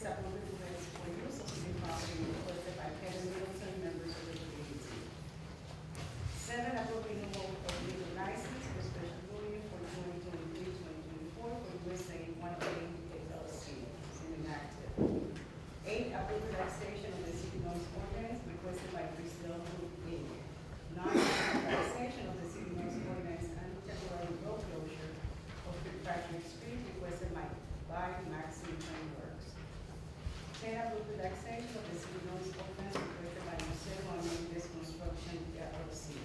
6, approving permits for use of city property requested by Kevin Middleton, members of the committee. 7, approving renewal of legal license for special bullion for 2023-2024 for USA 1A LLC, is inactive. 8, approve relaxation of the city noise ordinance requested by Crystal Group Inc. 9, relaxation of the city noise ordinance and temporary road closure of Patrick Street requested by Maxine Frameworks. 10, approve relaxation of the city noise ordinance requested by Jose Juan Construction LLC.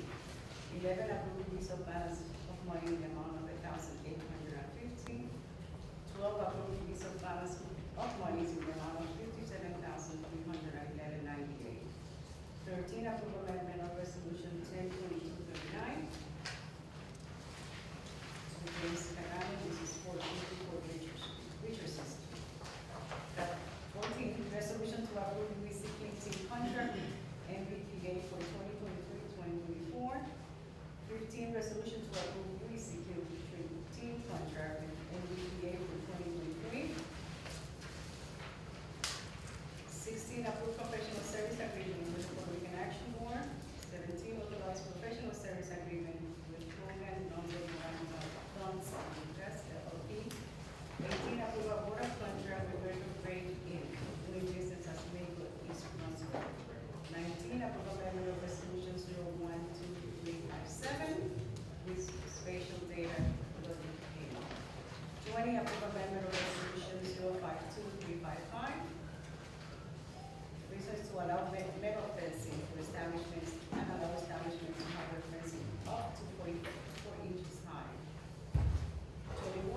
11, approve release of balance of money in the amount of $1,850. 12, approve release of balance of monies in the amount of $57,311.98. 13, approve amendment of resolution 10/2239. James Canale, this is for Richardson. 14, resolution to approve the recycling contract MBPA for 2023-2024. 15, resolution to approve the recycling team contract MBPA for 2023. 16, approve professional service agreement with Puerto Rican Action Board. 17, authorize professional service agreement with Logan Funds LLP. 18, approve a board of contract with Virtual Trade Inc. doing business as Maywood East Brunswick. 19, approve amendment of resolution 012357 with spatial data notification. 20, approve amendment of resolution 052355. Reason is to allow metal fencing for establishments and allow establishments to have their fencing up to 4 inches high.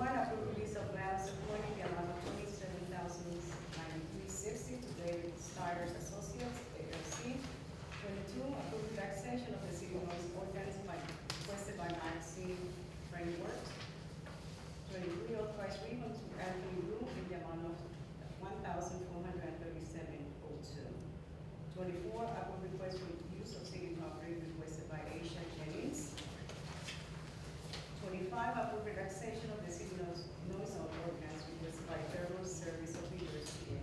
21, approve release of balance of money in the amount of $27,093.60 to David Stiders Associates, ALC. 22, approve relaxation of the city noise ordinance requested by Maxine Frameworks. 23, authorize refund to Anthony Wu in the amount of $1,437.02. 24, approve request for use of city property requested by Asia Jennings. 25, approve relaxation of the city noise ordinance requested by Federal Service of University.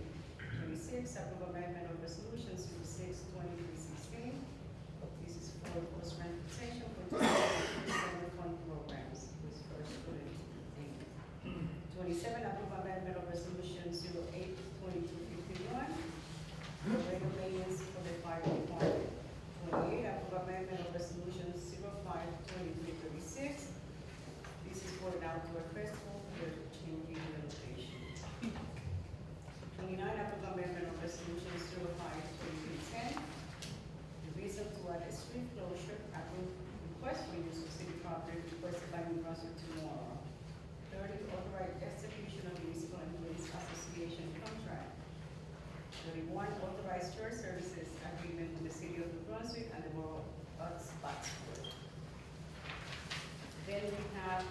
26, approve amendment of resolution 06-2316. This is for post-transportation for summer fund programs with first student. 27, approve amendment of resolution 08-2251. Regulations for the fire department. 28, approve amendment of resolution 05-2336. This is for an outdoor festival for changing the location. 29, approve amendment of resolution 05-2310. The reason to add a street closure, approve request for use of city property requested by New Brunswick tomorrow. 30, authorize execution of municipal employees association contract. 31, authorized church services agreement with the city of New Brunswick and the borough of Spotswood. Then we have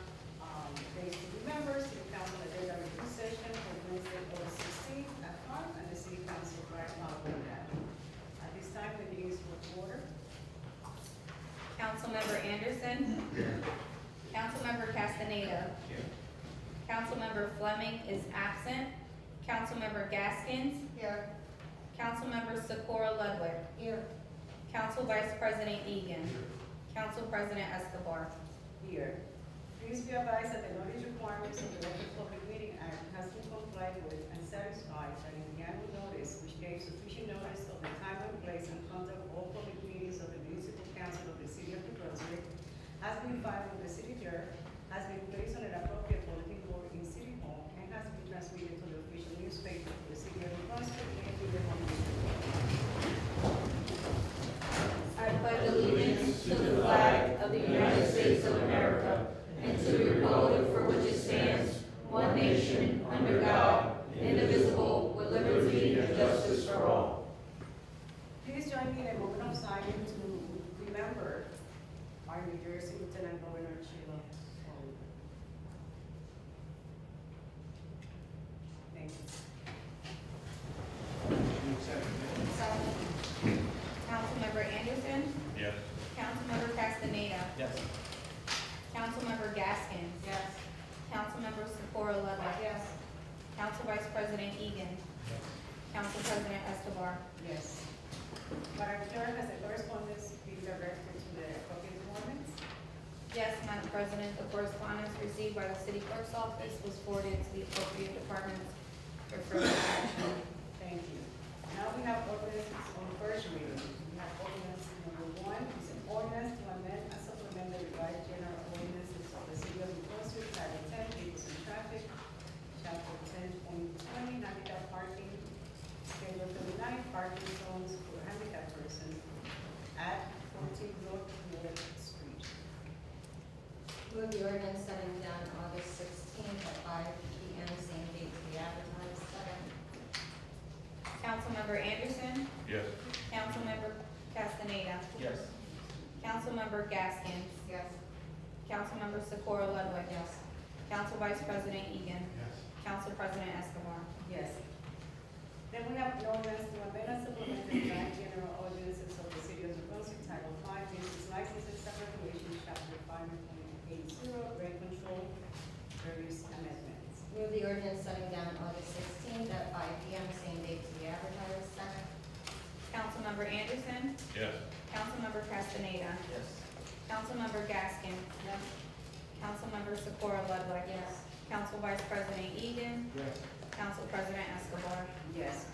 days to be members, city council agenda review session for Wednesday, August 16th at 5, and the city council right following that. At this time, the meeting is to order. Councilmember Anderson. Here. Councilmember Castaneda. Here. Councilmember Fleming is absent. Councilmember Gaskins. Here. Councilmember Socorro Ludwig. Here. Council Vice President Egan. Council President Escobar. Here. Please be advised that the notice requirements of the Open Public Meeting Act has been complied with and satisfied that in the annual notice, which gave sufficient notice of the time and place and conduct of all public meetings of the Municipal Council of the City of New Brunswick, has been filed with the city clerk, has been placed on an appropriate bulletin board in City Hall, and has been transmitted to the official newspaper for the City of New Brunswick and to the home. I pledge allegiance to the flag of the United States of America and to the republic for which it stands, one nation, under God, indivisible, with liberty and justice for all. Please join me in a moment of silence to remember our New Jersey Lieutenant Governor Sheila Sloan. Thank you. Councilmember Anderson. Yes. Councilmember Castaneda. Yes. Councilmember Gaskins. Yes. Councilmember Socorro Ludwig. Yes. Council Vice President Egan. Yes. President, the correspondence received by the city clerk's office was forwarded to the appropriate departments for further action. Thank you. Now we have ordinances on first reading. We have ordinance number 1, is an ordinance to amend and supplement the revised general ordinances of the city of Brunswick, Title 10, Vehicles and Traffic, Chapter 10.20, handicap parking, Schedule 39, parking zones for handicapped persons at 14 North North Street. Move the ordinance setting down August 16th at 5 p.m., same date to be advertised. Second. Councilmember Anderson. Yes. Councilmember Castaneda. Yes. Councilmember Gaskins. Yes. Councilmember Socorro Ludwig. Yes. Council Vice President Egan. Yes. Council President Escobar. Yes. Then we have an ordinance to amend and supplement the revised general ordinances of the city of New Brunswick, Title 5, business licenses and regulations, Chapter 5.80, rent control, various amendments. Move the ordinance setting down August 16th at 5 p.m., same date to be advertised. Second. Councilmember Anderson. Yes. Councilmember Castaneda. Yes. Councilmember Gaskins. Yes. Councilmember Socorro Ludwig. Yes. Council Vice President Egan. Yes. Council President Escobar. Yes.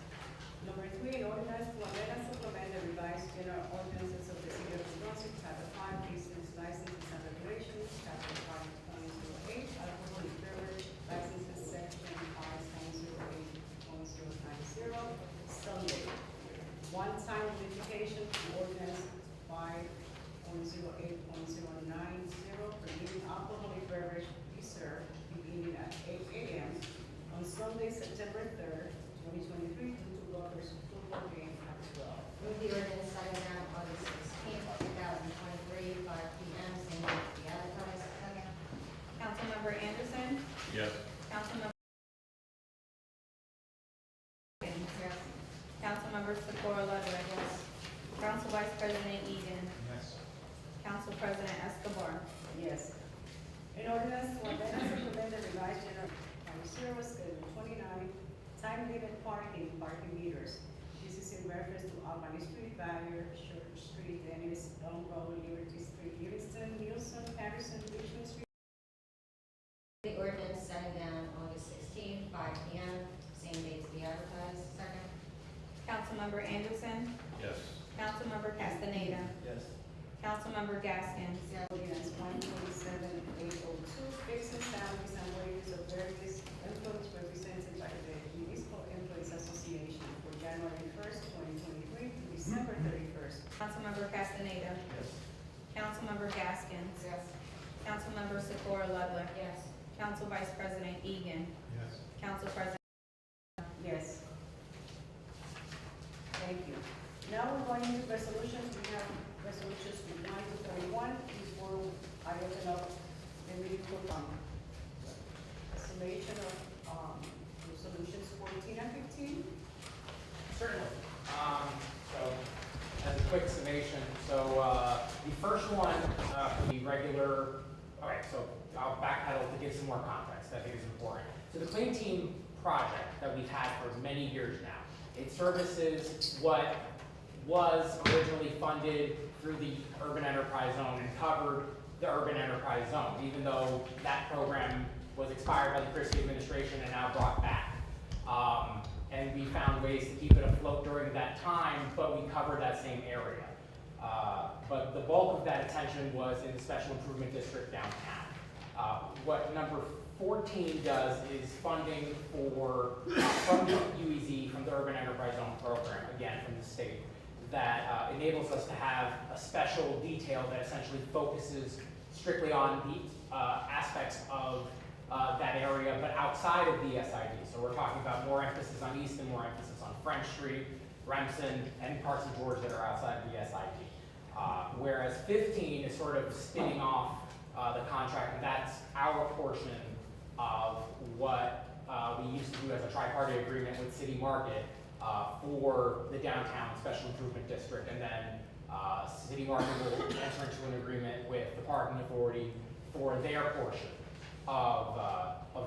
Number 3, an ordinance to amend and supplement the revised general ordinances of the city of New Brunswick, Title 5, business licenses and regulations, Chapter 5.08, alcoholic beverage licenses, Section 5.08.090, Sunday. One-time modification to ordinance 5.08.090, permitting alcoholic beverage to be served beginning at 8 a.m. on Sunday, September 3rd, 2023, due to Rutgers football game at 12. Move the ordinance setting down August 16th, 2023, 5 p.m., same date to be advertised. Second. Councilmember Anderson. Yes. Councilmember Gaskins. Yes. Councilmember Socorro Ludwig. Yes. Council Vice President Egan. Yes. Council President Escobar. Yes. In ordinance to amend and supplement the revised general schedule 29, time limit parking meters. This is in reference to Albany Street, Barrier, Church Street, Dennis, Elm Road, Liberty Street, Livingston, Nielsen, Patterson, Richmond Street. The ordinance setting down August 16th, 5 p.m., same date to be advertised. Second. Councilmember Anderson. Yes. Councilmember Castaneda. Yes. Councilmember Gaskins. Yes. Ordinance 127.802, fixing salaries and wages of various employees represented by the Municipal Employees Association for January 1st, 2023 to December 31st. Councilmember Castaneda. Yes. Councilmember Gaskins. Yes. Councilmember Socorro Ludwig. Yes. Council Vice President Egan. Yes. Council President. Yes. Thank you. Now we're going into resolutions. We have resolutions from 9 to 31. Before I open up the meeting for summation of resolutions 14 and 15. Certainly. So, as a quick summation, so the first one for the regular, so I'll backpedal to give some more context that I think is important. So the Clean Team project that we've had for many years now, it services what was originally funded through the Urban Enterprise Zone and covered the Urban Enterprise Zone, even though that program was expired by the Christie administration and now brought back. And we found ways to keep it afloat during that time, but we covered that same area. But the bulk of that attention was in the Special Improvement District downtown. What number 14 does is funding for, from the UEZ, from the Urban Enterprise Zone program, again, from the state, that enables us to have a special detail that essentially focuses strictly on the aspects of that area, but outside of the SID. So we're talking about more emphasis on Easton, more emphasis on French Street, Remsen, and parts of George that are outside of the SID. Whereas 15 is sort of spinning off the contract, and that's our portion of what we used to do as a tri-party agreement with City Market for the downtown special improvement district, and then City Market will enter into an agreement with the parking authority for their portion of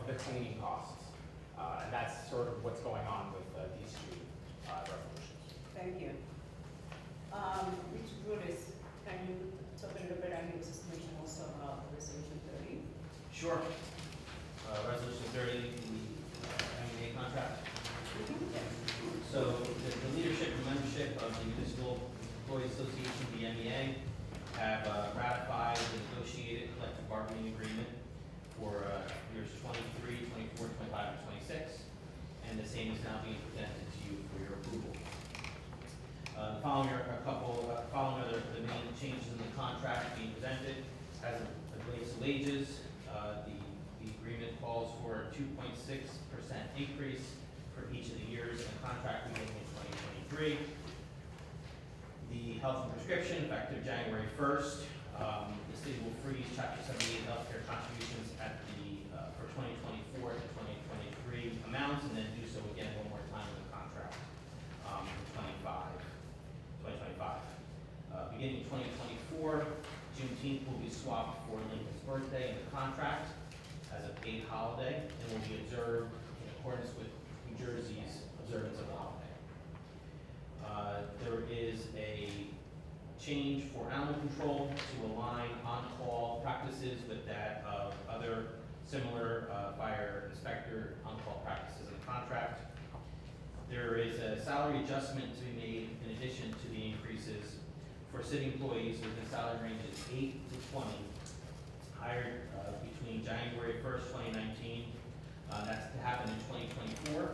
the cleaning costs. And that's sort of what's going on with these two resolutions. Thank you. Mr. Brutus, can you talk a little bit, I give us information also about the resolution So the leadership and membership of the Municipal Employees Association, the MEA, have ratified the negotiated collective bargaining agreement for years 23, 24, 25, and 26, and the same is now being presented to you for your approval. Following the main changes in the contract being presented, as it relates to wages, the agreement calls for a 2.6% increase for each of the years in the contract beginning in 2023. The health and prescription, effective January 1st, the city will freeze Chapter 78 healthcare contributions at for 2024 to 2023 amounts, and then do so again one more time in the contract for 2025. Beginning 2024, Juneteenth will be swapped for Lincoln's birthday in the contract as a paid holiday and will be observed in accordance with New Jersey's observance of the holiday. There is a change for animal control to align on-call practices with that of other similar fire inspector on-call practices in the contract. There is a salary adjustment to be made in addition to the increases for city employees within salary ranges 8 to 20, hired between January 1st, 2019. That's to happen in 2024,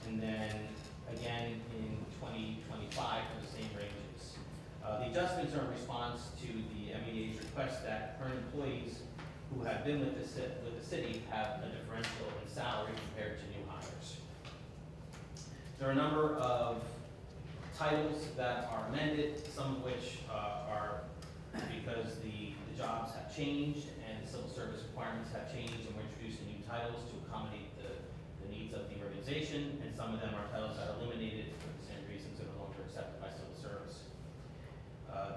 and then again in 2025 for the same ranges. The adjustments are in response to the MEA's request that current employees who have been with the city have a differential in salary compared to new hires. There are a number of titles that are amended, some of which are because the jobs have changed and the civil service requirements have changed, and we're introducing new titles to accommodate the needs of the organization, and some of them are titles that are eliminated for the same reasons they're no longer accepted by civil service.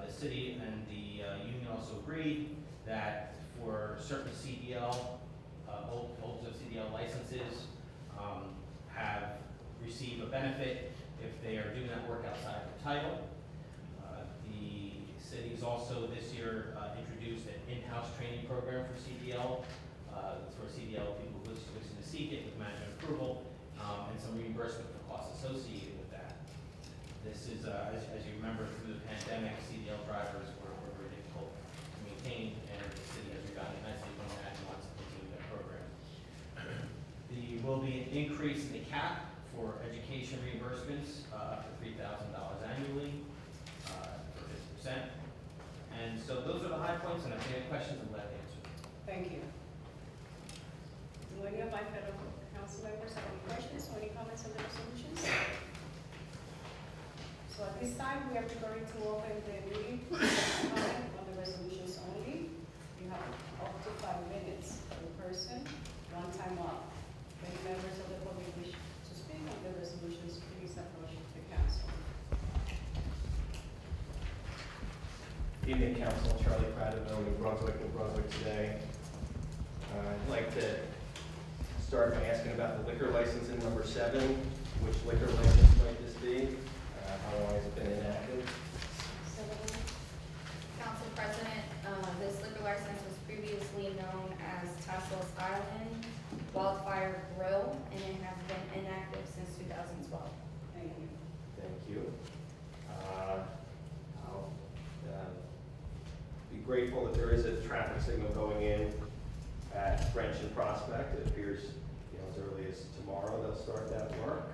The city and the union also agreed that for certain CDL, holders of CDL licenses have received a benefit if they are doing that work outside of the title. The city's also this year introduced an in-house training program for CDL, people who wish to seek it with management approval, and some reimbursement for costs associated with that. This is, as you remember, through the pandemic, CDL drivers were very difficult to maintain, and the city has rebounded nicely from that and wants to continue that program. There will be an increase in the cap for education reimbursements up to $3,000 annually for 50%. And so those are the high points, and if you have questions, I'm glad to answer. Thank you. Do any of my fellow council members have any questions or any comments on the resolutions? So at this time, we are preparing to open the meeting on the resolutions only. You have up to 5 minutes per person, one time up. If any members of the public wish to speak on the resolutions, please approach the council. Good evening, Council. Charlie Prattville, New Brunswick today. I'd like to start by asking about the liquor license in number 7. Which liquor license might this be? How long has it been inactive? Council President, this liquor license was previously known as Tassos Island Wildfire Grill, and it has been inactive since 2012. Thank you. Thank you. I'll be grateful that there is a traffic signal going in at French and Prospect. It appears, as early as tomorrow they'll start that work,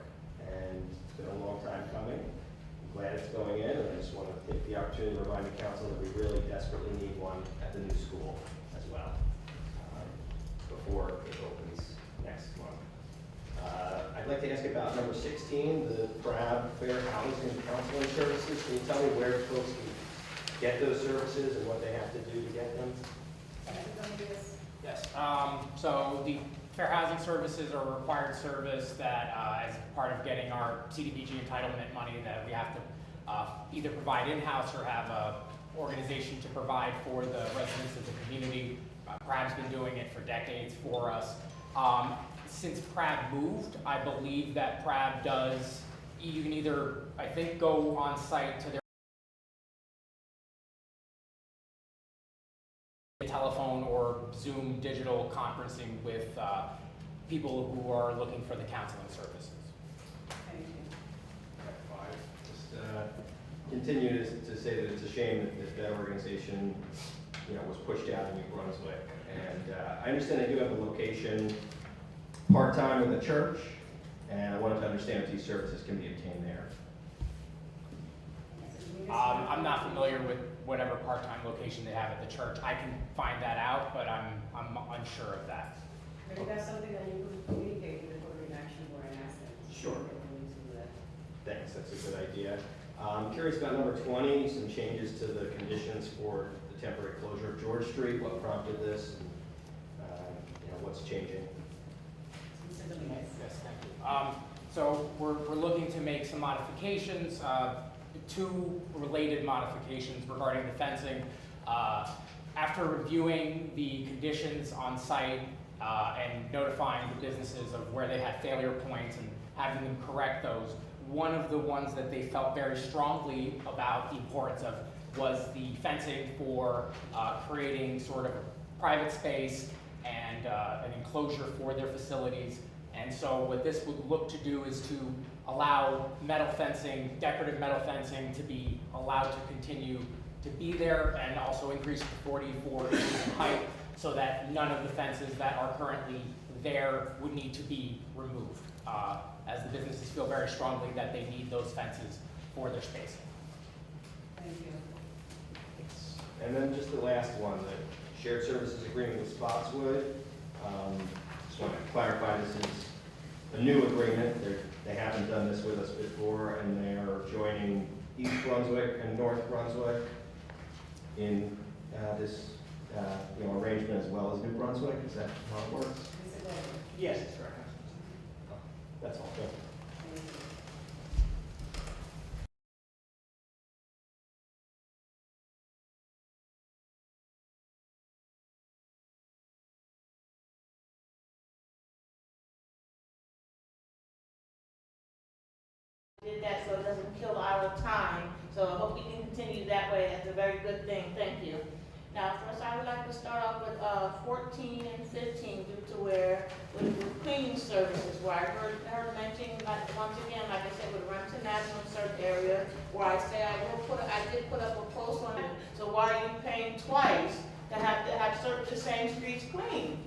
and it's been a long time coming. I'm glad it's going in, and I just want to take the opportunity to remind the council that we really desperately need one at the new school as well before it opens next month. I'd like to ask about number 16, the PRAB Fair Housing and Counseling Services. Can you tell me where folks can get those services and what they have to do to get them? Yes. So the fair housing services are a required service that, as part of getting our CDBG entitlement money, that we have to either provide in-house or have a organization to provide for the residents of the community. PRAB's been doing it for decades for us. Since PRAB moved, I believe that PRAB does, you can either, I think, go on site to their telephone or Zoom digital conferencing with people who are looking for the counseling services. Thank you. continue to say that it's a shame that that organization, you know, was pushed out in New Brunswick. And I understand they do have a location part-time with the church, and I wanted to understand if these services can be obtained there. I'm not familiar with whatever part-time location they have at the church. I can find that out, but I'm unsure of that. Maybe that's something that you could communicate with the Code of Action Board and ask them. Sure. if they can do that. Thanks, that's a good idea. I'm curious about number 20, some changes to the conditions for the temporary closure of George Street. What prompted this? And, you know, what's changing? Mr. Dominguez. Yes, thank you. So we're looking to make some modifications, two related modifications regarding the fencing. After reviewing the conditions on site and notifying the businesses of where they had failure points and having them correct those, one of the ones that they felt very strongly about the importance of was the fencing for creating sort of a private space and an enclosure for their facilities. And so what this would look to do is to allow metal fencing, decorative metal fencing, to be allowed to continue to be there, and also increase to 44 inches in height, so that none of the fences that are currently there would need to be removed, as the businesses feel very strongly that they need those fences for their spacing. Thank you. And then just the last one, the shared services agreement with Spotswood. Just want to clarify, this is a new agreement. They haven't done this with us before, and they are joining East Brunswick and North Brunswick in this arrangement, as well as New Brunswick. Is that how it works? Mr. Glover. Yes, that's correct. That's all. Thank you. Thank you. Did that so it doesn't kill our time. So I hope we can continue that way. That's a very good thing. Thank you. Now, first I would like to start off with 14 and 15 due to where with cleaning services, where I heard mentioning, like, once again, like I said, with Renton Avenue in certain area, where I say I did put up a post on it. So why are you paying twice to have certain the same streets clean?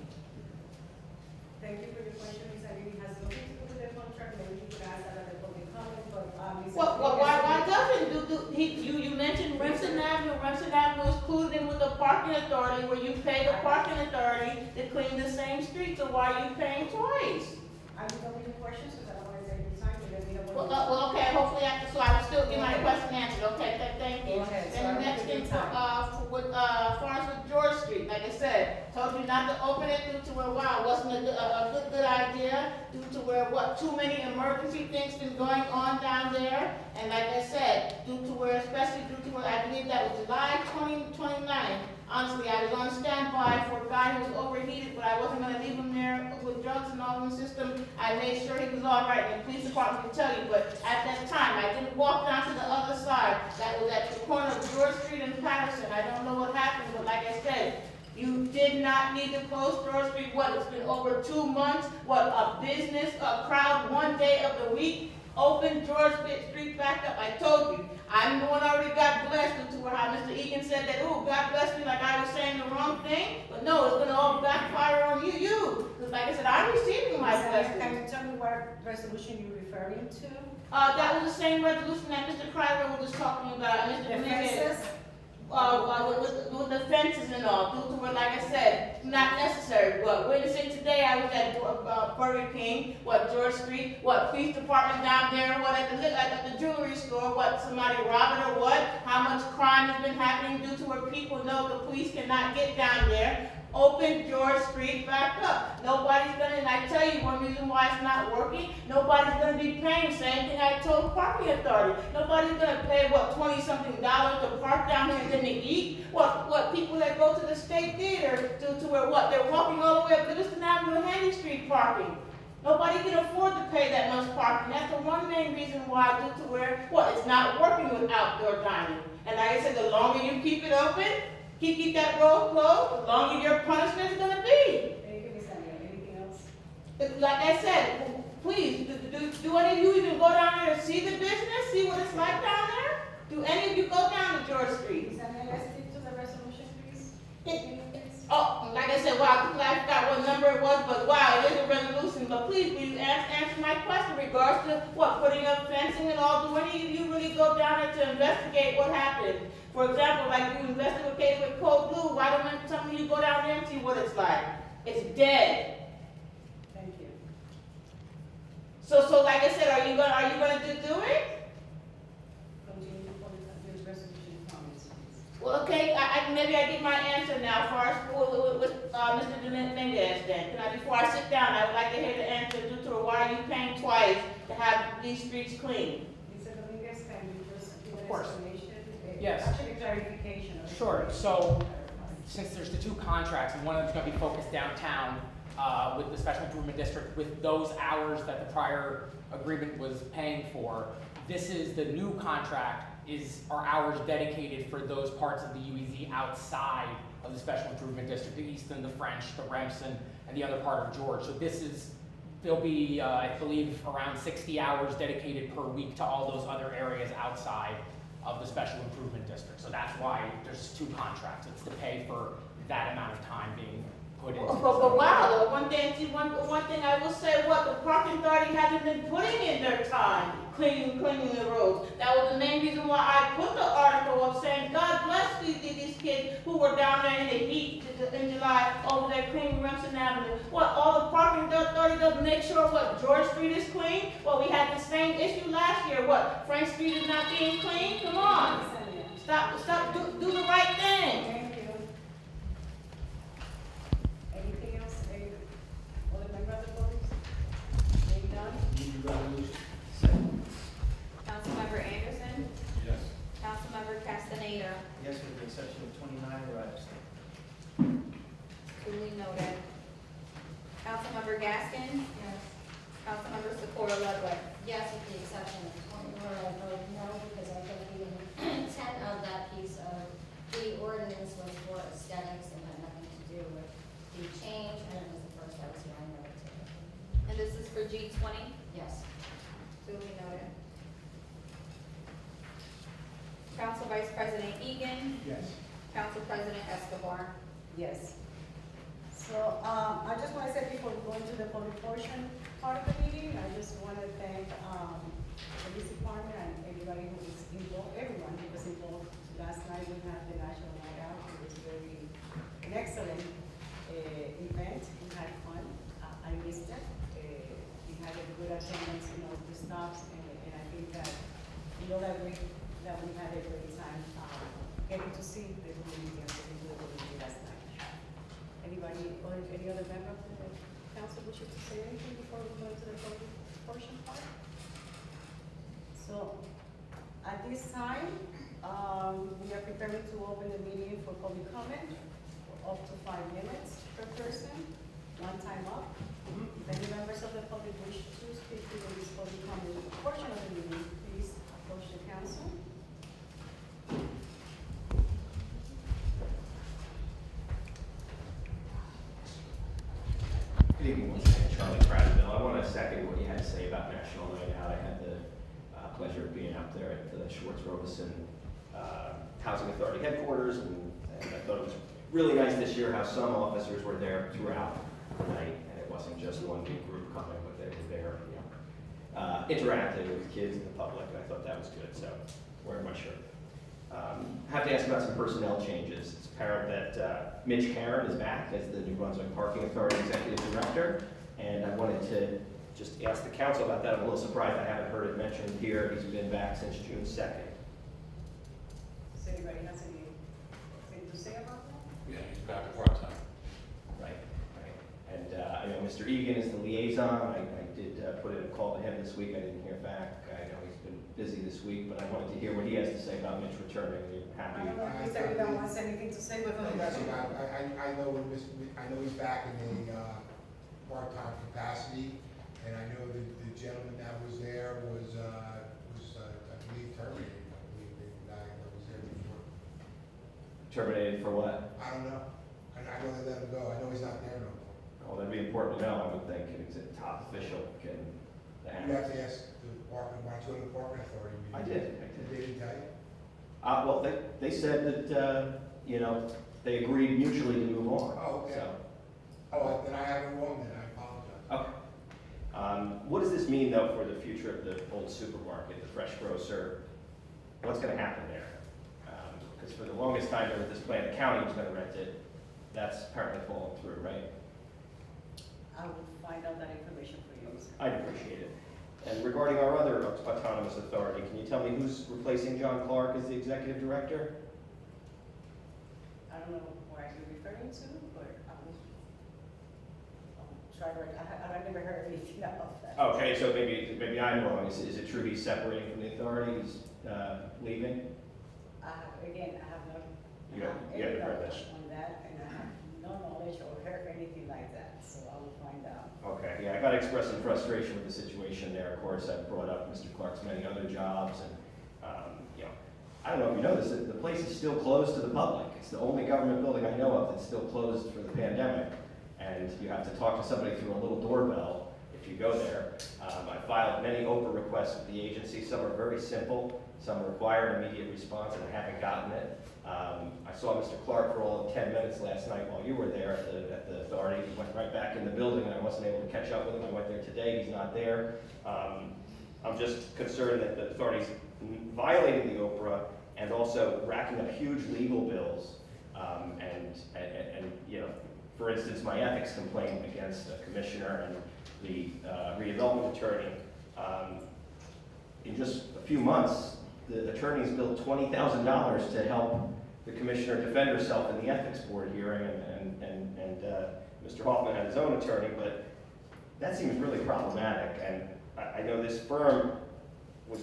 Thank you for your question, Ms. Irene. Has nothing to do with the contract. Maybe you could ask that at the public comment, but Ms. Well, why doesn't you mentioned Renton Avenue? Renton Avenue is included in with the parking authority, where you pay the parking authority to clean the same street. So why are you paying twice? I'm done with your questions, because I don't want to take your time, and then we don't want to. Well, okay, hopefully so I will still get my question answered, okay, thank you. Go ahead. And the next thing, far as with George Street, like I said, told you not to open it due to where, wow, wasn't a good idea, due to where, too many emergency things been going on down there, and like I said, especially due to where, I believe that was July 29th, honestly, I was on standby for a guy who was overheated, but I wasn't gonna leave him there with drugs and all in the system. I made sure he was all right, and the police department can tell you, but at that time, I didn't walk down to the other side. That was at the corner of George Street and Patterson. I don't know what happened, but like I said, you did not need to close George Street. It's been over 2 months. A crowd one day of the week, open George Street back up. I told you, I'm the one already got blessed due to how Mr. Egan said that, oh, God bless me, like I was saying the wrong thing. But no, it's gonna all backfire on you. Because like I said, I'm receiving my blessing. Can you tell me what resolution you're referring to? That was the same resolution that Mr. Kreider was talking about, Mr. The Dominguez. fences? With the fences and all, due to what, like I said, not necessary. Witnessing today, I was at Burger King, George Street, police department down there, at the jewelry store, somebody robbed it or what? How much crime has been happening due to where people know the police cannot get down there. Open George Street back up. Nobody's gonna, and I tell you one reason why it's not working, nobody's gonna be paying. Same thing I told parking authority. Nobody's gonna pay, $20-something to park down here and then they eat? People that go to the State Theater to where they're walking all the way up Livingston Avenue, Handy Street parking. Nobody can afford to pay that much parking. That's the one main reason why, due to where, it's not working with outdoor dining. And like I said, the longer you keep it open, keep that road closed, the longer your punishment is going to be. Thank you, Ms. Irene. Anything else? Like I said, please, do any of you even go down there and see the business, see what it's like down there? Do any of you go down to George Street? Ms. Anaya, stick to the resolution, please. Continue, please. Oh, like I said, wow, I forgot what number it was, but wow, it is a resolution, but please answer my question in regards to what, putting up fencing and all, do any of you really go down there to investigate what happened? For example, like you investigate with Code Blue, why don't some of you go down there and see what it's like? It's dead. Thank you. So like I said, are you gonna do it? Continue for the resolution comments, please. Well, okay, maybe I get my answer now for our, with Mr. Dominguez then. Before I sit down, I would like to hear the answer due to why are you paying twice to have these streets clean? Mr. Dominguez, can you just give Of an course. explanation? Yes. Actually, clarification. of the- Sure, so since there's the two contracts, and one of them's gonna be focused downtown, with the special improvement district, with those hours that the prior agreement was paying for, this is the new contract, are hours dedicated for those parts of the UEZ outside of the special improvement district, the Easton, the French, the Remsen, and the other part of George. So there'll be, I believe, around 60 hours dedicated per week to all those other areas outside of the special improvement district. So that's why there's two contracts. It's to pay for that amount of time being put into. But wow, one thing I will say, what the parking authority hasn't been putting in their time cleaning the roads. That was the main reason why I put the article up saying, God bless these kids who were down there in the heat in July over there cleaning Remsen Avenue. What, all the parking authority does make sure what, George Street is clean? Well, we had the same issue last year. What, Frank Street is not being clean? Come on. Ms. Anaya. Stop, do the right thing. Thank you. Anything else? Any other member of the board? Being done? Councilmember Anderson, Yes. Councilmember Castaneda, Yes, with the exception of 29, where I abstain. duly noted. Councilmember Gaskin, Yes. Councilmember Socorro Ludwig. Yes, with the exception of 20, where I vote no, because I think the intent of that piece of the ordinance was for aesthetics and had nothing to do with the change, and it was the first I was hearing of it today. And this is for G20, Yes. duly noted. Council Vice President Egan, Yes. Council President Escobar. Yes. So, I just want to say before we go into the public portion part of the meeting, I just want to thank, the police department and everybody who was involved, everyone who was involved. Last night we had the National Night Out. It was an excellent, event. We had fun. I missed it. We had a good attendance, the stops, and I think that, that we had a great time, getting to see the community and the people that we did last night. Anybody, or any other member of the council wish to say anything before we go into the public portion part? So, at this time, we are preparing to open the meeting for public comment, for up to 5 minutes per person, one time up. If any members of the public wish to speak to this public comment portion of the meeting, please approach the council. Good evening, once again, Charlie Prattville. I want to second what you had to say about National Night Out. I had the pleasure of being out there at the Schwartz-Robeson Housing Authority headquarters, and I thought it was really nice this year how some officers were there throughout the night, and it wasn't just one big group coming, but they were there, interacting with kids and the public, and I thought that was good, so wearing my shirt. I have to ask about some personnel changes. It's apparent that Mitch Karen is back as the New Brunswick Parking Authority Executive Director, and I wanted to just ask the council about that. I'm a little surprised I haven't heard it mentioned here. He's been back since June 2nd. Does anybody have anything to say about that? Yeah, he's back at part-time. Right. And I know Mr. Egan is the liaison. I did put in a call to him this week. I didn't hear back. I know he's been busy this week, but I wanted to hear what he has to say about Mitch returning. Are you I happy? don't know if Mr. Egan wants anything to say, but go ahead. I know he's back in a part-time capacity, and I know that the gentleman that was there was I believe terminated. I believe the guy that was there before. Terminated for what? I don't know. I know they let him go. I know he's not there no more. Well, that'd be important to know, I would think. Is it top official? Can the You have to ask the department, why don't you go to the department authority meeting? I did. Did they tell you? Well, they said that, you know, they agreed mutually to move on. Oh, okay. So, Oh, then I have it wrong then, I apologize. okay. What does this mean, though, for the future of the old supermarket, the fresh grocer? What's going to happen there? Because for the longest time, there was this plan, the county was going to rent it. That's apparently fallen through, right? I will find out that information for you. I'd appreciate it. And regarding our other autonomous authority, can you tell me who's replacing John Clark as the executive director? I don't know where you're referring to, but I'll try to, I never heard anything about that. Okay, so maybe I'm wrong. Is it true he's separating from the authority? He's leaving? Again, I have no. You haven't heard knowledge that? on that, and I have no knowledge or heard anything like that, so I will find out. Okay, yeah, I got to express some frustration with the situation there. Of course, I've brought up Mr. Clark's many other jobs, and, you know, I don't know if you know this, the place is still closed to the public. It's the only government building I know of that's still closed for the pandemic, and you have to talk to somebody through a little doorbell if you go there. I filed many Oprah requests with the agency. Some are very simple, some require an immediate response, and I haven't gotten it. I saw Mr. Clark for all of 10 minutes last night while you were there at the authority. He went right back in the building, and I wasn't able to catch up with him. I went there today, he's not there. I'm just concerned that the authority's violating the Oprah and also racking up huge legal bills. And you know, for instance, my ethics complaint against a commissioner and the redevelopment attorney. In just a few months, the attorneys billed $20,000 to help the commissioner defend herself in the ethics board hearing, and Mr. Hoffman had his own attorney, but that seems really problematic. And I know this firm was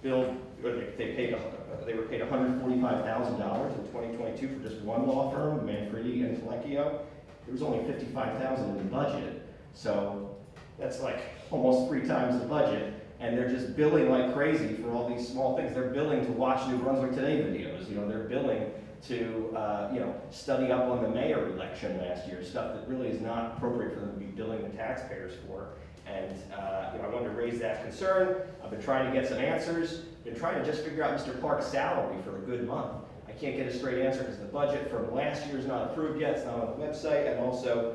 billed, or they were paid $145,000 in 2022 for just one law firm, Manfredi and Flecchio. There was only $55,000 in the budget, so that's like almost 3 times the budget. And they're just billing like crazy for all these small things. They're billing to watch New Brunswick Today videos. You know, they're billing to, you know, study up on the mayor election last year, stuff that really is not appropriate for them to be billing the taxpayers for. And, you know, I wanted to raise that concern. I've been trying to get some answers. Been trying to just figure out Mr. Clark's salary for a good month. I can't get a straight answer because the budget from last year is not approved yet. It's not on the website. And also,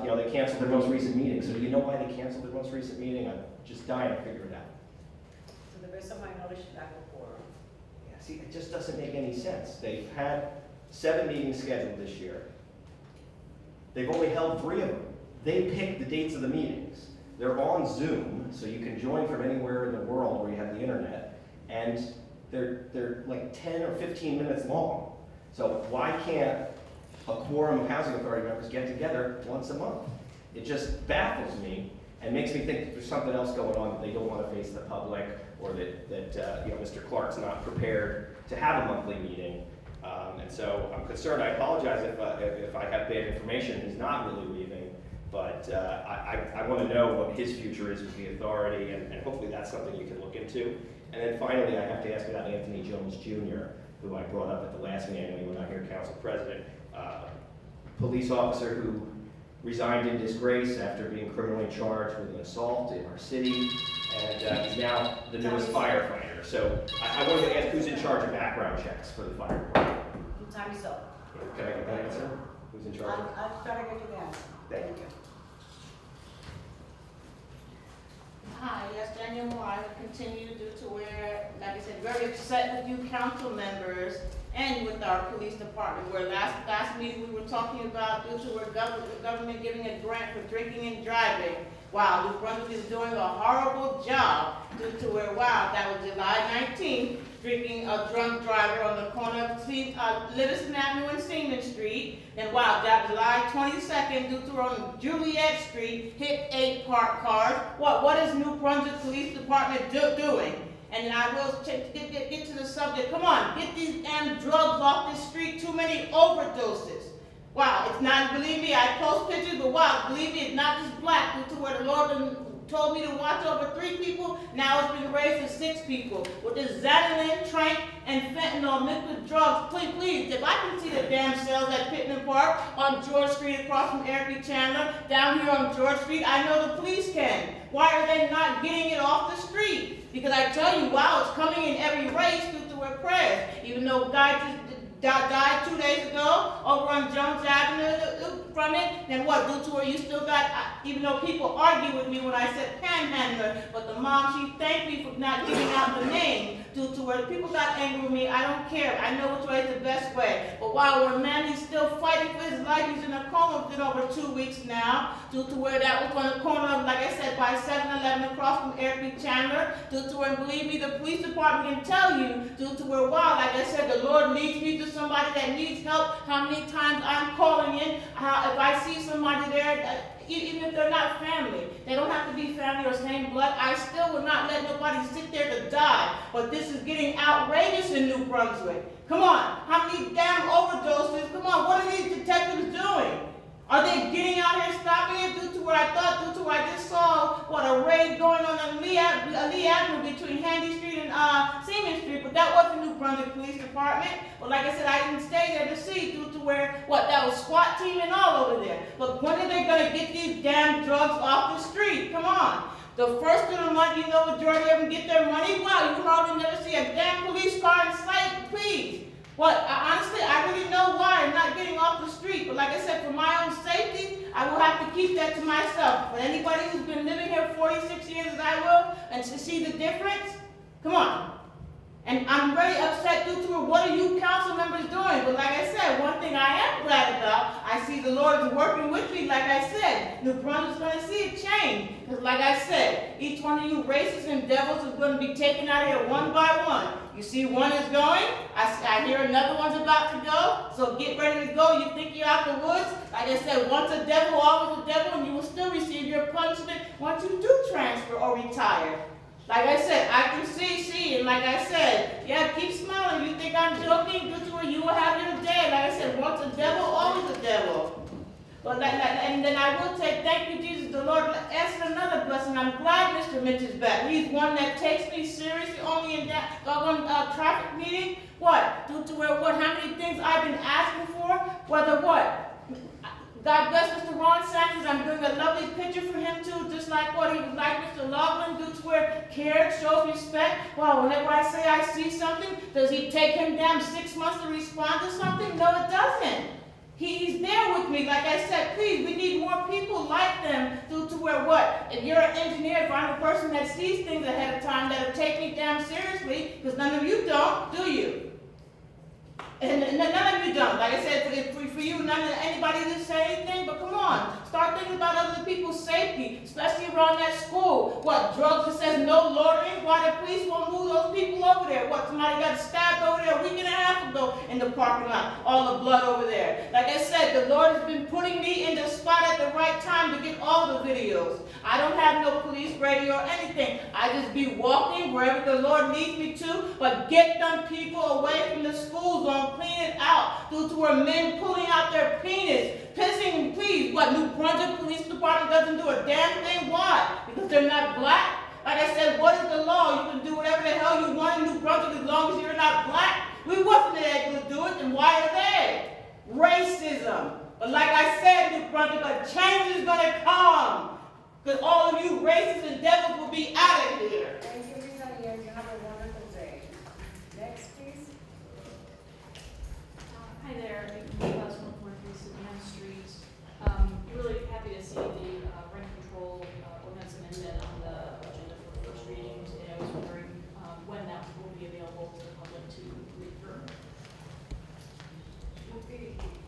you know, they canceled their most recent meeting. So do you know why they canceled their most recent meeting? I'm just dying to figure it out. To the best of my knowledge, lack of quorum. Yeah, see, it just doesn't make any sense. They've had 7 meetings scheduled this year. They've only held 3 of them. They pick the dates of the meetings. They're on Zoom, so you can join from anywhere in the world where you have the internet, and they're like 10 or 15 minutes long. So why can't a quorum of housing authority members get together once a month? It just baffles me and makes me think that there's something else going on, that they don't want to face the public, or that you know, Mr. Clark's not prepared to have a monthly meeting. And so I'm concerned. I apologize if I have bad information. He's not really leaving, but I want to know what his future is with the authority, and hopefully that's something you can look into. And then finally, I have to ask about Anthony Jones Jr., who I brought up at the last meeting when he went out here, council president, police officer who resigned in disgrace after being criminally charged with an assault in our city, and he's now the newest firefighter. So I wanted to ask who's in charge of background checks for the fire department. Time is up. Can I get that answer? Who's in charge? I'll try to get you the answer. Thank you. Hi, yes, Daniel Moore, I will continue due to where, like I said, very upset with you council members and with our police department, where last meeting we were talking about due to where government giving a grant for drinking and driving. Wow, New Brunswick is doing a horrible job due to where, wow, that was July 19th, drinking a drunk driver on the corner of Livingston Avenue and Seaman Street. Then wow, that July 22nd, due to on Juliet Street, hit 8 parked cars. What is New Brunswick Police Department doing? And then I will get to the subject. Come on, get these damn drugs off this street. Too many overdoses. Wow, it's not, believe me, I post pictures, but wow, believe me, it's not just black, due to where the Lord told me to watch over 3 people, now it's been raised to 6 people. With this Xanilin, Trank, and fentanyl mixed with drugs, please, if I can see the damn cells at Pittman Park, on George Street across from Eric B. Chandler, down here on George Street, I know the police can. Why are they not getting it off the street? Because I tell you, wow, it's coming in every race due to where prayers. Even though guy just died 2 days ago over on Jones Avenue from it, then what, due to where you still got, even though people argue with me when I said panhandler, but the mom, she thanked me for not giving out the name, due to where people got angry with me. I don't care, I know which way is the best way. But while we're man, he's still fighting for his life. He's in a coma for over 2 weeks now, due to where that was on the corner of, like I said, by 7-Eleven across from Airfield Chandler, due to where, believe me, the police department can tell you, due to where, wow, like I said, the Lord leads me to somebody that needs help, how many times I'm calling in, how if I see somebody there, even if they're not family, they don't have to be family or same blood, I still would not let nobody sit there to die. But this is getting outrageous in New Brunswick. Come on, how many damn overdoses? Come on, what are these detectives doing? Are they getting out here stopping it due to where I just saw, a raid going on Lee Avenue between Handy Street and Seaman Street, but that wasn't New Brunswick Police Department. But like I said, I didn't stay there to see due to where, that was SWAT team and all over there. But when are they gonna get these damn drugs off the street? Come on. The first of the month, majority of them get their money. Wow, you hardly never see a damn police car in sight, please. Honestly, I really know why I'm not getting off the street. But like I said, for my own safety, I will have to keep that to myself. But anybody who's been living here 46 years as I will, and to see the difference, come on. And I'm very upset due to what are you council members doing? But like I said, one thing I am glad about, I see the Lord is working with me. Like I said, New Brunswick's going to see a change. Because like I said, each one of you racists and devils is going to be taken out of here one by one. You see one is going, I hear another one's about to go, so get ready to go. You think you're out the woods? Like I said, once a devil, always a devil, and you will still receive your punishment once you do transfer or retire. Like I said, I can see, and like I said, yeah, keep smiling. You think I'm joking? Good to where you will have your day. Like I said, once a devil, always a devil. But and then I will say, thank you, Jesus. The Lord answered another blessing. I'm glad Mr. Mitch is back. He's one that takes me seriously, only in that doggone traffic meeting. Due to where, how many things I've been asking for, whether God bless Mr. Ron Sanders. I'm doing a lovely picture for him too, just like he was like Mr. Loughlin, due to where care shows respect. Wow, whenever I say I see something, does he take him down 6 months to respond to something? No, it doesn't. He's there with me. Like I said, please, we need more people like them due to where if you're an engineer, if I'm a person that sees things ahead of time that'll take me down seriously, because none of you don't, do you? And none of you don't. Like I said, for you, anybody didn't say anything, but come on. Start thinking about other people's safety, especially around that school. Drugs that says no loitering? Why the police won't move those people over there? Somebody got stabbed over there a week and a half ago in the parking lot. All the blood over there. Like I said, the Lord has been putting me in the spot at the right time to get all the videos. I don't have no police radio or anything. I just be walking wherever the Lord leads me to, but get them people away from the school zone. Clean it out, due to where men pulling out their penis, pissing, please. New Brunswick Police Department doesn't do a damn thing. Why? Because they're not black? Like I said, what is the law? You can do whatever the hell you want in New Brunswick as long as you're not black. We wasn't able to do it, and why are they? Racism. But like I said, New Brunswick, a change is going to come. Because all of you racists and devils will be out of here. Thank you, Ms. Aguirre. You have a wonderful day. Next, please. Hi there, Nicholas from 146 Main Street. Really happy to see the rent control ordinance amendment on the agenda for the first reading today. I was wondering when that will be available to the public to read through.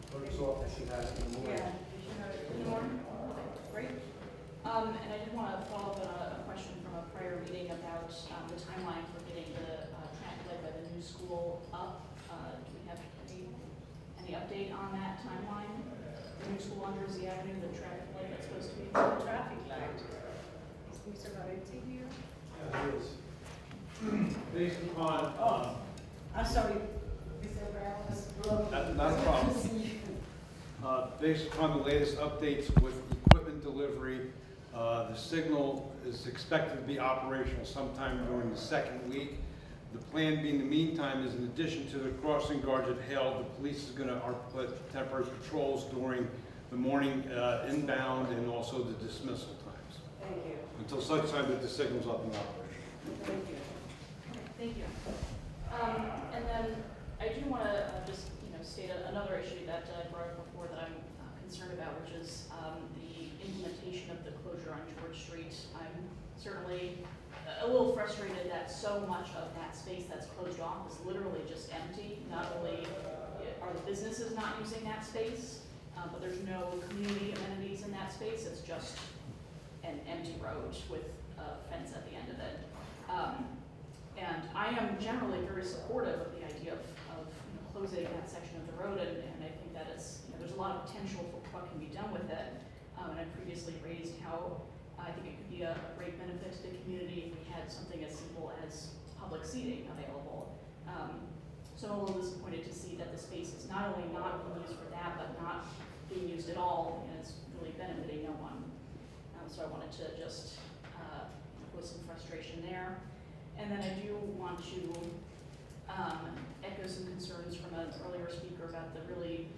Clerk's office should have it in the morning. Yeah, you should have it in the morning. Okay, great. And I did want to follow up on a question from a prior meeting about the timeline for getting the traffic light by the new school up. Do we have any update on that timeline? The new school on Jersey Avenue, the traffic light that's supposed to be. The traffic light. Is Mr. Valenti here? Yeah, it is. Based upon, I'm sorry, Mr. Brown. not a problem. Based upon the latest updates with equipment delivery, the signal is expected to be operational sometime during the second week. The plan being, in the meantime, is in addition to the crossing guards at Hale, the police is going to put temporary patrols during the morning inbound and also the dismissal times. Thank you. Until such time that the signal's up and operational. Thank you. Thank you. And then I do want to just, state another issue that I brought up before that I'm concerned about, which is the implementation of the closure on George Street. I'm certainly a little frustrated that so much of that space that's closed off is literally just empty. Not only are the businesses not using that space, but there's no community amenities in that space. It's just an empty road with a fence at the end of it. And I am generally very supportive of the idea of closing that section of the road, and I think that it's, there's a lot of potential for what can be done with it. And I previously raised how I think it could be a great benefit to the community if we had something as simple as public seating available. So I'm a little disappointed to see that the space is not only not being used for that, but not being used at all, and it's really benefiting no one. So I wanted to just put some frustration there. And then I do want to echo some concerns from an earlier speaker about the really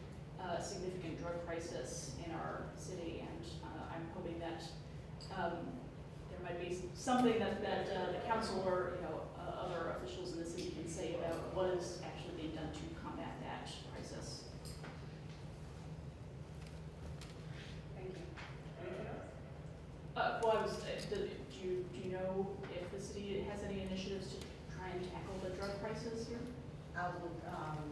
significant drug crisis in our city, and I'm hoping that there might be something that the council or other officials in the city can say about what is actually being done to combat that crisis. Thank you. Anything else? Well, do you know if the city has any initiatives to try and tackle the drug crisis here? I will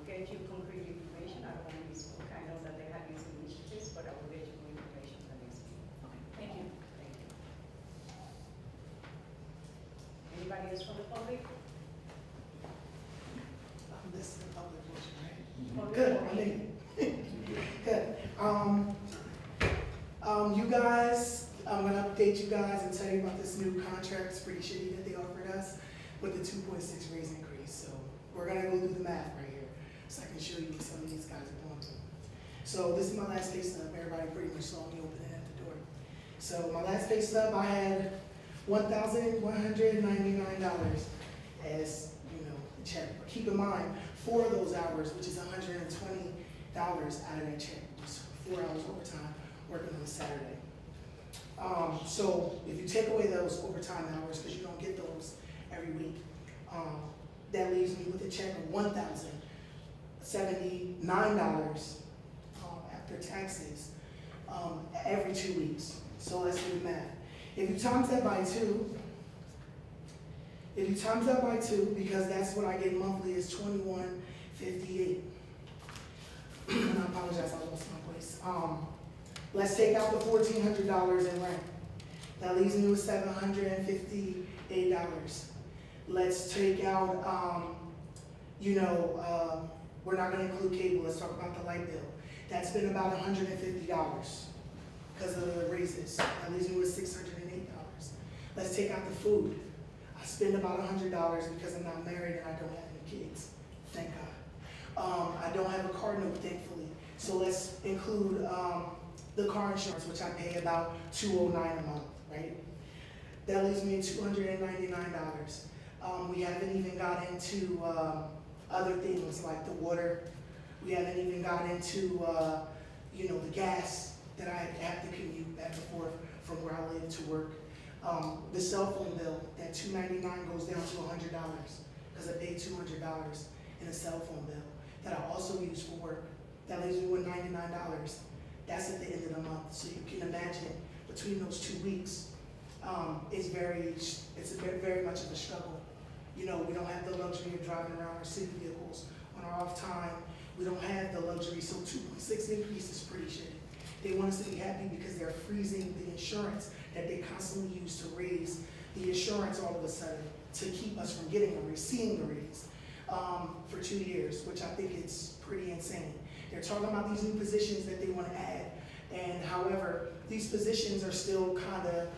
get you concrete information. I don't want to misspoke. I know that they have these initiatives, but I will get you more information for next week. Okay, thank you. Thank you. Anybody else from the public? This is the public portion, right? Public Good, I portion. mean, good. You guys, I'm gonna update you guys and tell you about this new contract. It's pretty shitty that they offered us with the 2.6 raise increase. So we're gonna go do the math right here, so I can show you what some of these guys are going to. So this is my last pay stub. Everybody pretty much saw me open it at the door. So my last pay stub, I had $1,199 as, the check. But keep in mind, 4 of those hours, which is $120 out of that check, was 4 hours overtime working on a Saturday. So if you take away those overtime hours, because you don't get those every week, that leaves me with a check of $1,079 after taxes every 2 weeks. So let's do the math. If you times that by 2, because that's what I get monthly, is $21.58. And I apologize, I lost my voice. Let's take out the $1,400 in rent. That leaves me with $758. Let's take out, we're not gonna include cable. Let's talk about the light bill. That's been about $150 because of the raises. That leaves me with $608. Let's take out the food. I spend about $100 because I'm not married and I don't have any kids. Thank God. I don't have a car note, thankfully. So let's include the car insurance, which I pay about $209 a month, right? That leaves me at $299. We haven't even got into other things like the water. We haven't even got into, the gas that I have to commute back and forth from where I live to work. The cell phone bill, that $299 goes down to $100 because I paid $200 in a cell phone bill that I also use for work. That leaves me with $99. That's at the end of the month. So you can imagine between those 2 weeks, it's very much of a struggle. We don't have the luxury of driving around our city vehicles on our off time. We don't have the luxury, so 2.6 increase is pretty shitty. They want us to be happy because they're freezing the insurance that they constantly use to raise the insurance all of a sudden to keep us from getting a raise, seeing the raise for 2 years, which I think is pretty insane. They're talking about these new positions that they want to add, and however, these positions are still kind of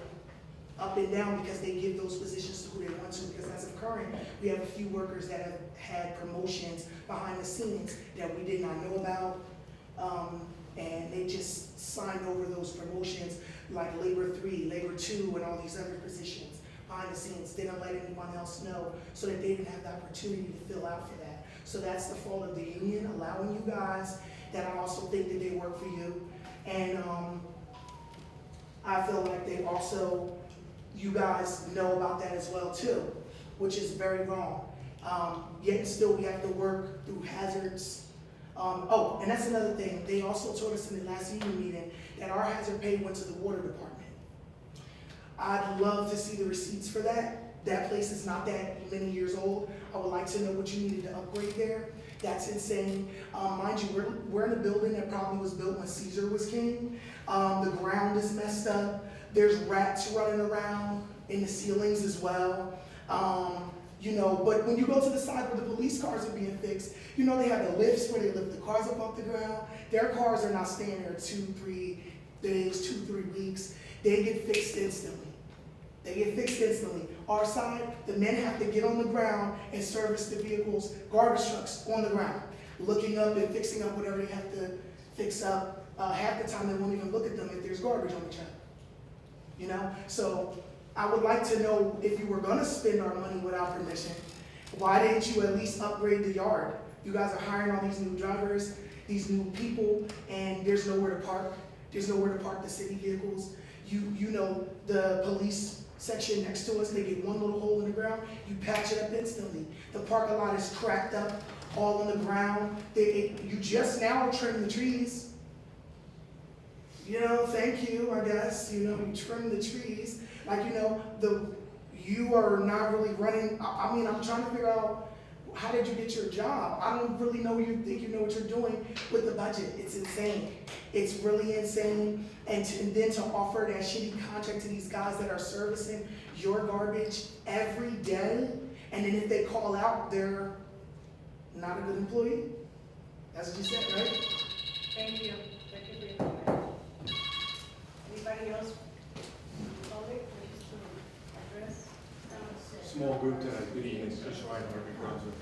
up and down because they give those positions to who they want to, because as of current, we have a few workers that have had promotions behind the scenes that we did not know about, and they just signed over those promotions like Labor 3, Labor 2, and all these other positions behind the scenes. They don't let anyone else know so that they didn't have the opportunity to fill out for that. So that's the fault of the union, allowing you guys that I also think that they work for you. And I feel like they also, you guys know about that as well too, which is very wrong. Yet and still we have to work through hazards. Oh, and that's another thing. They also told us in the last union meeting that our hazard pay went to the water department. I'd love to see the receipts for that. That place is not that many years old. I would like to know what you needed to upgrade there. That's insane. Mind you, we're in a building that probably was built when Caesar was king. The ground is messed up. There's rats running around in the ceilings as well. You know, but when you go to the side where the police cars are being fixed, you know they have the lifts where they lift the cars up off the ground. Their cars are not staying there 2-3 days, 2-3 weeks. They get fixed instantly. They get fixed instantly. Our side, the men have to get on the ground and service the vehicles, garbage trucks on the ground, looking up and fixing up whatever they have to fix up. Half the time they won't even look at them if there's garbage on the truck. You know, so I would like to know, if you were gonna spend our money without permission, why didn't you at least upgrade the yard? You guys are hiring all these new drivers, these new people, and there's nowhere to park. There's nowhere to park the city vehicles. You know, the police section next to us, they get one little hole in the ground, you patch it up instantly. The parking lot is cracked up, all on the ground. You just now trim the trees. You know, thank you, I guess. You know, you trim the trees. Like, you know, you are not really running. I mean, I'm trying to figure out, how did you get your job? I don't really know you think you know what you're doing with the budget. It's insane. It's really insane. And then to offer that shitty contract to these guys that are servicing your garbage every day, and then if they call out, they're not a good employee. That's what you said, right? Thank you. Thank you for your comment. Anybody else? Public, wishes to address? Small group tonight. Good evening, Chris Reinhardt, Brunswick.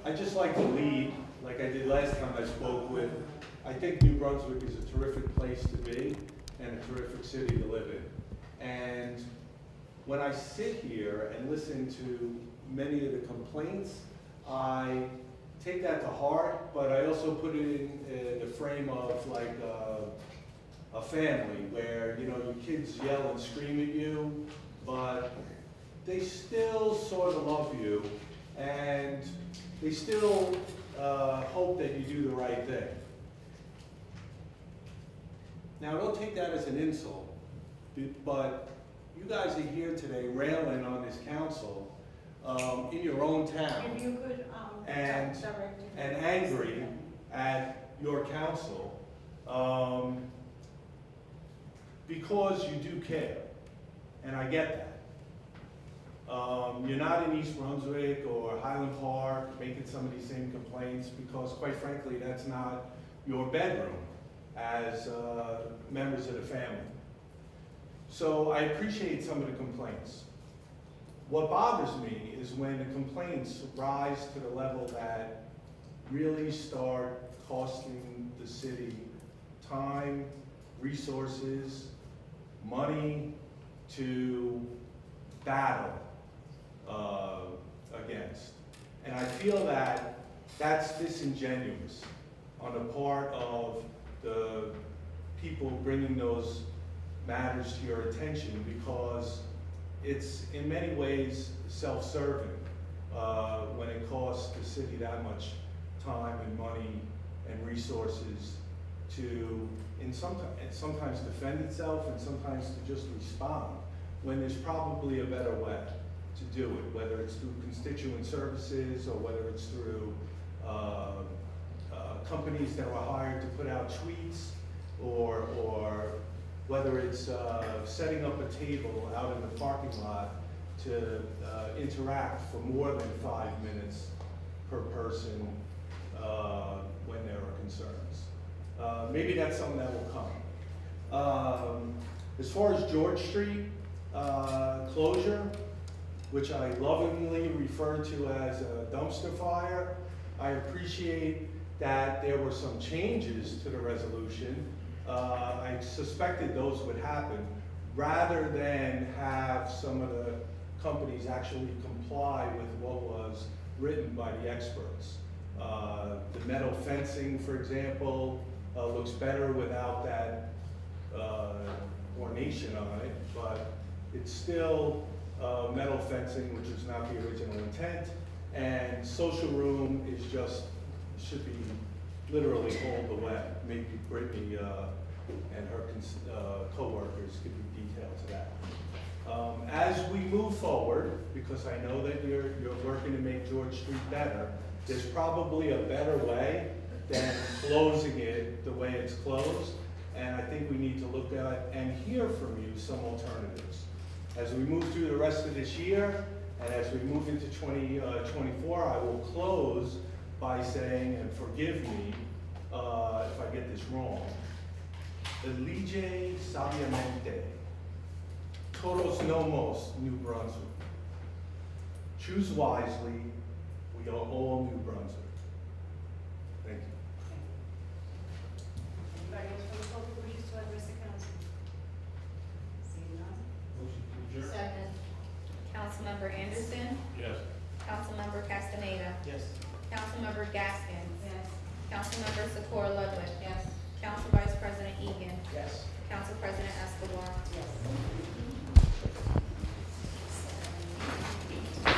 I'd just like to lead, like I did last time I spoke with, I think New Brunswick is a terrific place to be and a terrific city to live in. And when I sit here and listen to many of the complaints, I take that to heart, but I also put it in the frame of like a family where, you know, your kids yell and scream at you, but they still sort of love you, and they still hope that you do the right thing. Now, don't take that as an insult, but you guys are here today railing on this council in your own town, If you could, and direct it. angry at your council because you do care, and I get that. You're not in East Brunswick or Highland Park making some of these same complaints because, quite frankly, that's not your bedroom as members of the family. So I appreciate some of the complaints. What bothers me is when the complaints rise to the level that really start costing the city time, resources, money to battle against. And I feel that that's disingenuous on the part of the people bringing those matters to your attention, because it's in many ways self-serving when it costs the city that much time and money and resources to sometimes defend itself and sometimes to just respond, when there's probably a better way to do it, whether it's through constituent services or whether it's through companies that are hired to put out tweets, or whether it's setting up a table out in the parking lot to interact for more than 5 minutes per person when there are concerns. Maybe that's something that will come. As far as George Street closure, which I lovingly refer to as a dumpster fire, I appreciate that there were some changes to the resolution. I suspected those would happen, rather than have some of the companies actually comply with what was written by the experts. The metal fencing, for example, looks better without that ornation on it, but it's still metal fencing, which is not the original intent, and social room is just, should be literally hauled away. Maybe Brittany and her co-workers could be detailed to that. As we move forward, because I know that you're working to make George Street better, there's probably a better way than closing it the way it's closed, and I think we need to look at and hear from you some alternatives. As we move through the rest of this year, and as we move into 2024, I will close by saying, and forgive me if I get this wrong, Elige sabiamente, todos nomos New Brunswick. Choose wisely, we are all New Brunswick. Thank you. Anybody else from the public wishes to address the council? Seeing none? Motion to adjourn. Second. Councilmember Anderson. Yes. Councilmember Castaneda. Yes. Councilmember Gaskin. Yes. Councilmember Secor Ludwig. Yes. Council Vice President Egan. Yes. Council President Escobar. Yes.